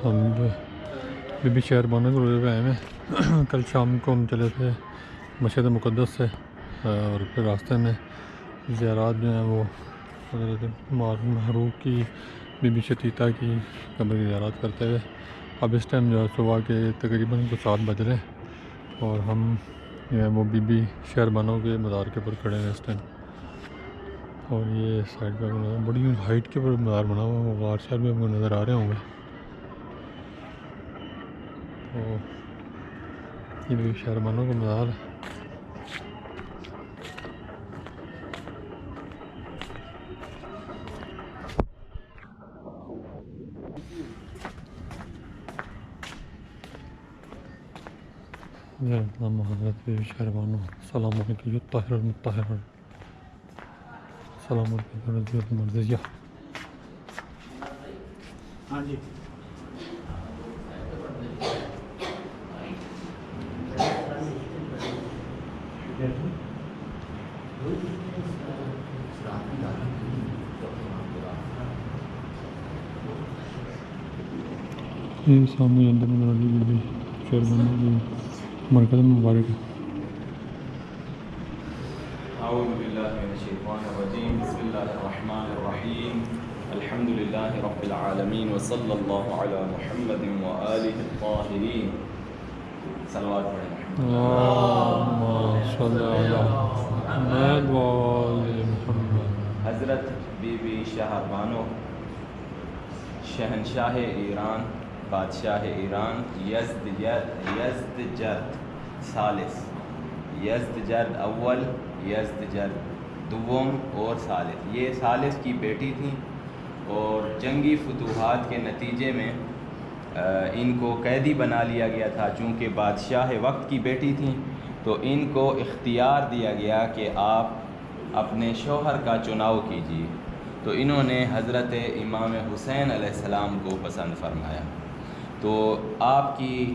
ہم be be شہر بانو کے روزے پہ آئے ہیں۔ کل شام کو ہم چلے تھے مسجد مقدس سے، اور پھر راستے میں زیارات جو ہیں وہ حضرت محروق کی بی بی شتیتا کی قبر کی زیارات کرتے ہوئے اب اس ٹائم جو ہے صبح کے تقریباً 7 بج رہے ہیں، اور ہم جو ہے وہ بی بی شہر بانو کے مزار کے اوپر کھڑے ہیں اس ٹائم۔ اور یہ سائڈ پہ بڑی ہائٹ کے اوپر مزار بنا ہوا ہے، غار شہر میں آپ کو نظر آ رہے ہوں گے۔ تو یہ بھی شہر بانو کا مزار ہے۔ نام حضرت بی بی شہر بانو، السلام علیکم الطاہر المطہر، السلام علیکم رضیۃ المرضیہ۔ ہاں جی یہ سامنے اندر نظر آ رہی بی بی شہر بانو کی مرکز مبارک ہے۔ اعوذ باللہ من الشیطان الرجیم، بسم اللہ الرحمن الرحیم، الحمد للہ رب العالمین، وصلی اللہ علی محمد وآلہ الطاہرین۔ صلوات پڑھیں۔ اللہم صل علی محمد وآل محمد۔ حضرت بی بی شہر بانو شہنشاہ ایران، بادشاہ ایران، یزدجرد ثالث، یزدجرد اول، یزدجرد دوم اور ثالث، یہ ثالث کی بیٹی تھیں، اور جنگی فتوحات کے نتیجے میں ان کو قیدی بنا لیا گیا تھا۔ چونکہ بادشاہ وقت کی بیٹی تھیں تو ان کو اختیار دیا گیا کہ آپ اپنے شوہر کا چناؤ کیجیے، تو انہوں نے حضرت امام حسین علیہ السلام کو پسند فرمایا، تو آپ کی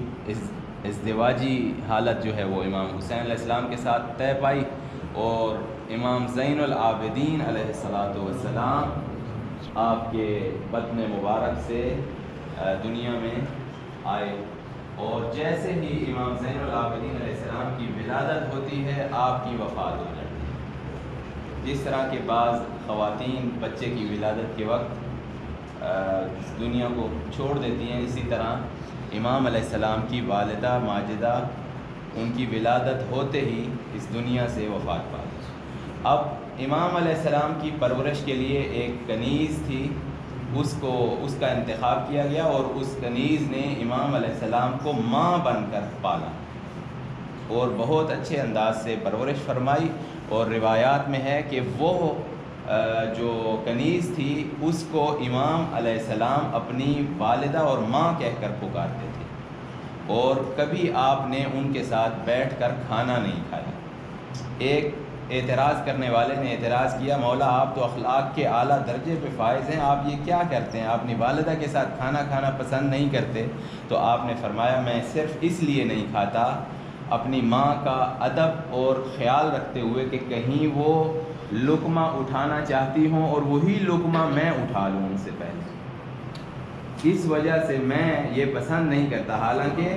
ازدواجی حالت جو ہے وہ امام حسین علیہ السلام کے ساتھ طے پائی، اور امام زین العابدین علیہ السلام آپ کے بطن مبارک سے دنیا میں آئے، اور جیسے ہی امام زین العابدین علیہ السلام کی ولادت ہوتی ہے آپ کی وفات ہو جاتی ہے۔ جس طرح کے بعض خواتین بچے کی ولادت کے وقت دنیا کو چھوڑ دیتی ہیں، اسی طرح امام علیہ السلام کی والدہ ماجدہ ان کی ولادت ہوتے ہی اس دنیا سے وفات پا گئی۔ اب امام علیہ السلام کی پرورش کے لیے ایک کنیز تھی، اس کا انتخاب کیا گیا، اور اس کنیز نے امام علیہ السلام کو ماں بن کر پالا اور بہت اچھے انداز سے پرورش فرمائی، اور روایات میں ہے کہ وہ جو کنیز تھی اس کو امام علیہ السلام اپنی والدہ اور ماں کہہ کر پکارتے تھے، اور کبھی آپ نے ان کے ساتھ بیٹھ کر کھانا نہیں کھایا۔ ایک اعتراض کرنے والے نے اعتراض کیا، مولا آپ تو اخلاق کے اعلیٰ درجے پہ فائز ہیں، آپ یہ کیا کرتے ہیں، آپ اپنی والدہ کے ساتھ کھانا کھانا پسند نہیں کرتے؟ تو آپ نے فرمایا میں صرف اس لیے نہیں کھاتا اپنی ماں کا ادب اور خیال رکھتے ہوئے کہ کہیں وہ لقمہ اٹھانا چاہتی ہوں اور وہی لقمہ میں اٹھا لوں ان سے پہلے، اس وجہ سے میں یہ پسند نہیں کرتا۔ حالانکہ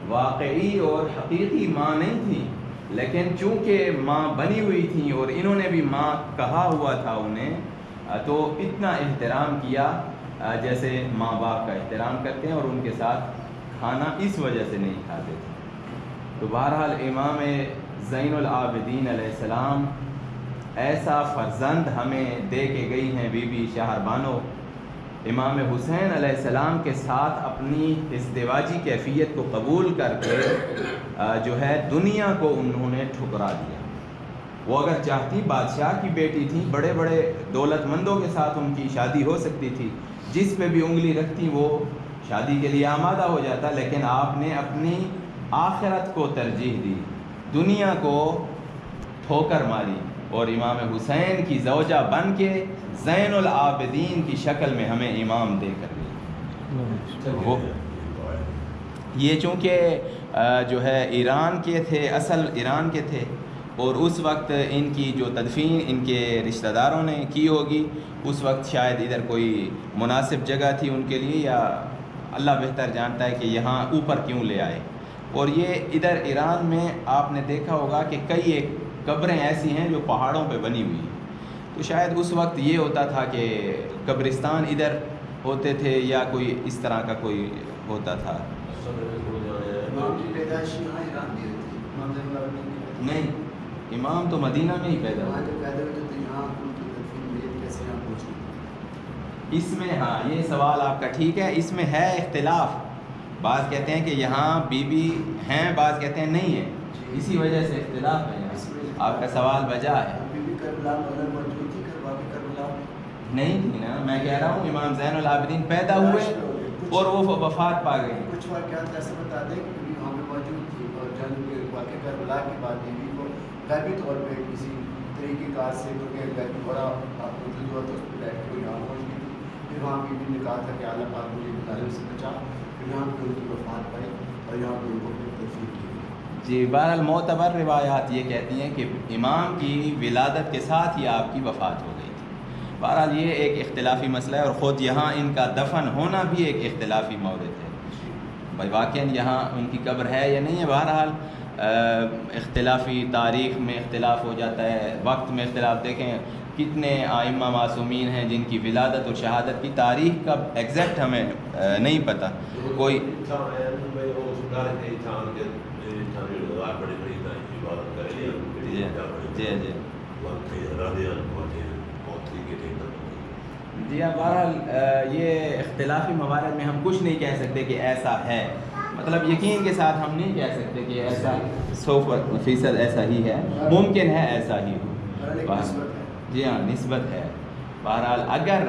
واقعی اور حقیقی ماں نہیں تھی، لیکن چونکہ ماں بنی ہوئی تھیں اور انہوں نے بھی ماں کہا ہوا تھا انہیں، تو اتنا احترام کیا جیسے ماں باپ کا احترام کرتے ہیں، اور ان کے ساتھ کھانا اس وجہ سے نہیں کھاتے تھے۔ تو بہرحال امام زین العابدین علیہ السلام ایسا فرزند ہمیں دے کے گئی ہیں بی بی شہر بانو، امام حسین علیہ السلام کے ساتھ اپنی ازدواجی کیفیت کو قبول کر کے جو ہے دنیا کو انہوں نے ٹھکرا دیا۔ وہ اگر چاہتی بادشاہ کی بیٹی تھی، بڑے بڑے دولت مندوں کے ساتھ ان کی شادی ہو سکتی تھی، جس پہ بھی انگلی رکھتی وہ شادی کے لیے آمادہ ہو جاتا، لیکن آپ نے اپنی آخرت کو ترجیح دی، دنیا کو ٹھوکر ماری، اور امام حسین کی زوجہ بن کے زین العابدین کی شکل میں ہمیں امام دے کر دی۔ وہ یہ چونکہ جو ہے ایران کے تھے، اصل ایران کے تھے، اور اس وقت ان کی جو تدفین ان کے رشتہ داروں نے کی ہوگی، اس وقت شاید ادھر کوئی مناسب جگہ تھی ان کے لیے، یا اللہ بہتر جانتا ہے کہ یہاں اوپر کیوں لے آئے. اور یہ ادھر ایران میں آپ نے دیکھا ہوگا کہ کئی ایک قبریں ایسی ہیں جو پہاڑوں پہ بنی ہوئی ہیں. تو شاید اس وقت یہ ہوتا تھا کہ قبرستان ادھر ہوتے تھے یا کوئی اس طرح کا کوئی ہوتا تھا. نہیں, امام تو مدینہ میں ہی پیدا ہوئے. اس میں ہاں یہ سوال آپ کا ٹھیک ہے, اس میں ہے اختلاف. بعض کہتے ہیں کہ یہاں بی بی ہیں, بعض کہتے ہیں نہیں ہیں, اسی وجہ سے اختلاف ہے. آپ کا سوال بجا ہے. نہیں تھی نا, میں کہہ رہا ہوں امام زین العابدین پیدا ہوئے اور وہ وفات پا گئے. کچھ واقعات ایسے بتا دیں کہ وہاں پہ موجود تھی اور جنگ کے واقع کربلا کے بعد بیوی کو غیبی طور پہ کسی طریقے کار سے کیونکہ غیبی بڑا موجود ہوا تو اس پہ بیٹھ کے یہاں پہنچ گئی تھی. پھر وہاں بیوی نے کہا تھا کہ اللہ پاک مجھے ظالم سے بچا, پھر یہاں پہ ان کی وفات پائی اور یہاں پہ ان کو تدفین کی. جی بہرحال معتبر روایات یہ کہتی ہیں کہ امام کی ولادت کے ساتھ ہی آپ کی وفات ہو گئی تھی. بہرحال یہ ایک اختلافی مسئلہ ہے, اور خود یہاں ان کا دفن ہونا بھی ایک اختلافی مورد ہے. بھائی واقعاً یہاں ان کی قبر ہے یا نہیں ہے. بہرحال اختلافی تاریخ میں اختلاف ہو جاتا ہے, وقت میں اختلاف. دیکھیں کتنے ائمہ معصومین ہیں جن کی ولادت اور شہادت کی تاریخ کا ایگزیکٹ ہمیں نہیں پتہ. کوئی جی ہاں, بہرحال یہ اختلافی موارد میں ہم کچھ نہیں کہہ سکتے کہ ایسا ہے. مطلب یقین کے ساتھ ہم نہیں کہہ سکتے کہ ایسا 100% ایسا ہی ہے. ممکن ہے ایسا ہی ہو. جی ہاں نسبت ہے. بہرحال اگر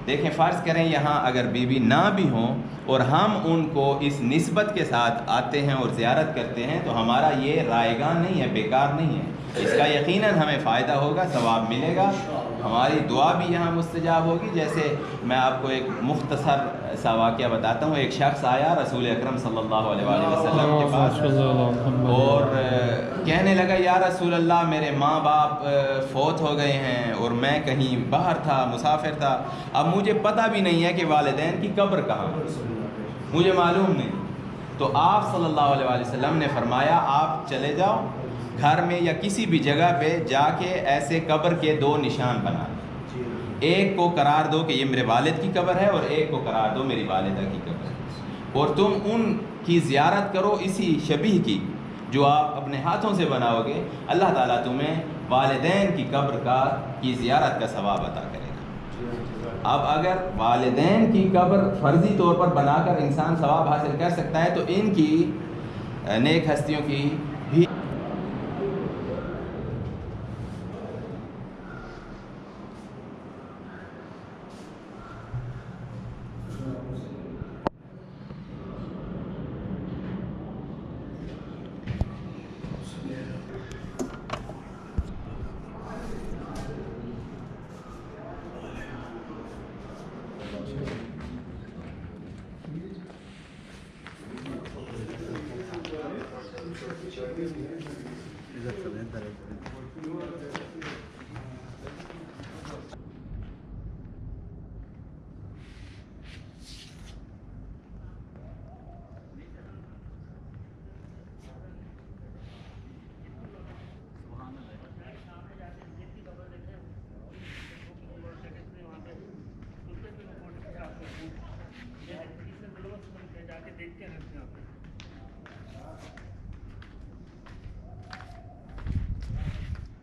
دیکھیں فرض کریں یہاں اگر بیوی نہ بھی ہوں اور ہم ان کو اس نسبت کے ساتھ آتے ہیں اور زیارت کرتے ہیں تو ہمارا یہ رائگان نہیں ہے, بیکار نہیں ہے. اس کا یقیناً ہمیں فائدہ ہوگا, ثواب ملے گا, ہماری دعا بھی یہاں مستجاب ہوگی. جیسے میں آپ کو ایک مختصر سا واقعہ بتاتا ہوں. ایک شخص آیا رسول اکرم صلی اللہ علیہ وآلہ وسلم کے پاس اور کہنے لگا یا رسول اللہ میرے ماں باپ فوت ہو گئے ہیں اور میں کہیں باہر تھا, مسافر تھا, اب مجھے پتہ بھی نہیں ہے کہ والدین کی قبر کہاں, مجھے معلوم نہیں. تو آپ صلی اللہ علیہ وآلہ وسلم نے فرمایا آپ چلے جاؤ گھر میں یا کسی بھی جگہ پہ جا کے ایسے قبر کے 2 نشان بنا دو. ایک کو قرار دو کہ یہ میرے والد کی قبر ہے اور ایک کو قرار دو میری والدہ کی قبر ہے, اور تم ان کی زیارت کرو اسی شبیہ کی جو آپ اپنے ہاتھوں سے بناؤ گے. اللہ تعالیٰ تمہیں والدین کی قبر کی زیارت کا ثواب عطا کرے گا. اب اگر والدین کی قبر فرضی طور پر بنا کر انسان ثواب حاصل کر سکتا ہے تو ان کی نیک ہستیوں کی بھی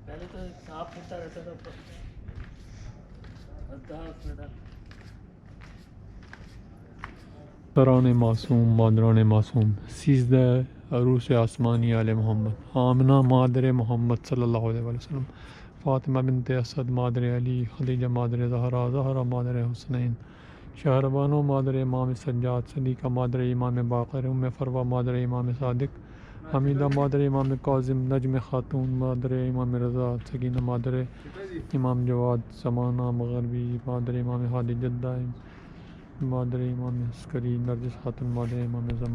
پہلے تو صاف ہوتا رہتا تھا. سران معصوم مادران معصوم 13 عروس آسمانی آل محمد. آمنہ مادر محمد صلی اللہ علیہ وسلم, فاطمہ بنت اسد مادر علی, خدیجہ مادر زہرا, زہرا مادر حسنین, شہربانو مادر امام سجاد, صدیقہ مادر امام باقر, ام فروہ مادر امام صادق, حمیدہ مادر امام کاظم, نجم خاتون مادر امام رضا, سکینہ مادر امام جواد, سمانہ مغربی مادر امام ہادی جدہ, مادر امام عسکری, نرجس خاتون مادر امام زمان.